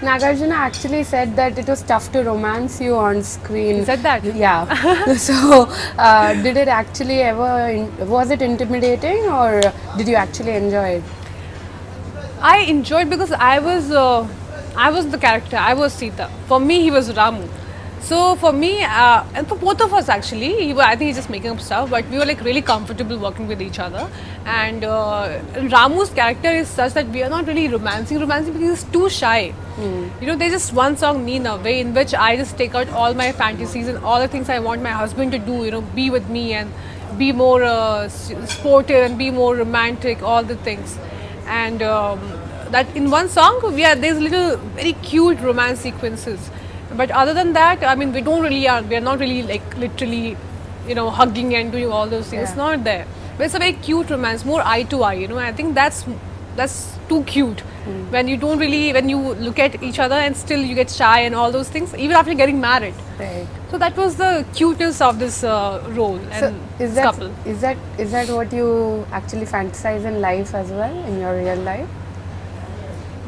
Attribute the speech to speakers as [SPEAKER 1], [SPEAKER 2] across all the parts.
[SPEAKER 1] Nagarjuna actually said that it was tough to romance you on screen.
[SPEAKER 2] He said that?
[SPEAKER 1] Yeah. So, did it actually was it intimidating or did you actually enjoy it?
[SPEAKER 2] I enjoyed because I was the character. I was Sita. For me, he was Ramu. So for me, and for both of us actually, I think he's just making up stuff. But we were like really comfortable working with each other. And Ramu's character is such that we are not really romancing because he's too shy. You know, there's just one song, Neen Away, in which I just take out all my fantasies and all the things I want my husband to do. You know, be with me and be more sportive and be more romantic. All the things. And that in one song there's little very cute romance sequences, but other than that, I mean, we are not really like literally, you know, hugging and doing all those things.
[SPEAKER 1] Yeah.
[SPEAKER 2] It's not there, but it's a very cute romance, more eye to eye, you know. I think that's too cute. When you look at each other and still you get shy and all those things even after getting married.
[SPEAKER 1] Right.
[SPEAKER 2] So that was the cuteness of this role and
[SPEAKER 1] So
[SPEAKER 2] this couple.
[SPEAKER 1] is that what you actually fantasize in life as well, in your real life?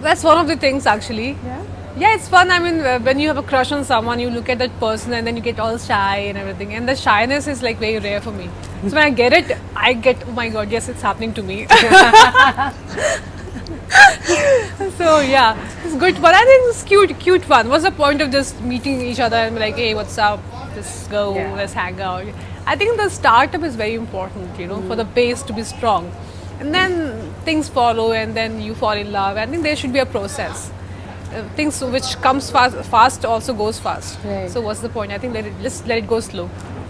[SPEAKER 2] That's one of the things actually.
[SPEAKER 1] Yeah.
[SPEAKER 2] Yeah, it's fun. I mean, when you have a crush on someone, you look at that person and then you get all shy and everything. And the shyness is like very rare for me. So when I get it, oh my god, yes, it's happening to me. So yeah, it's good. But I think it's cute fun. What's the point of just meeting each other and be like, hey, what's up? Just go,
[SPEAKER 1] Yeah.
[SPEAKER 2] let's hang out. I think the startup is very important, you know, for the base to be strong. And then things follow and then you fall in love. I think there should be a process. Things which comes fast also goes fast.
[SPEAKER 1] Right.
[SPEAKER 2] So what's the point? I think let's let it go slow.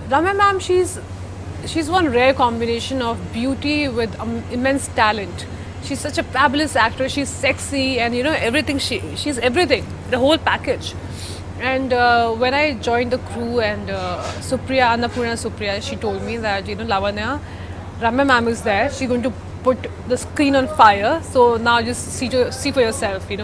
[SPEAKER 2] Ramya ma'am, she's one rare combination of beauty with immense talent. She's such a fabulous actress. She's sexy and you know everything. She's everything, the whole package. And when I joined the crew and Annapurna Supriya, she told me that, you know, Lavanya, Ramya ma'am is there. She's going to put the screen on fire. So now just see for yourself, you know.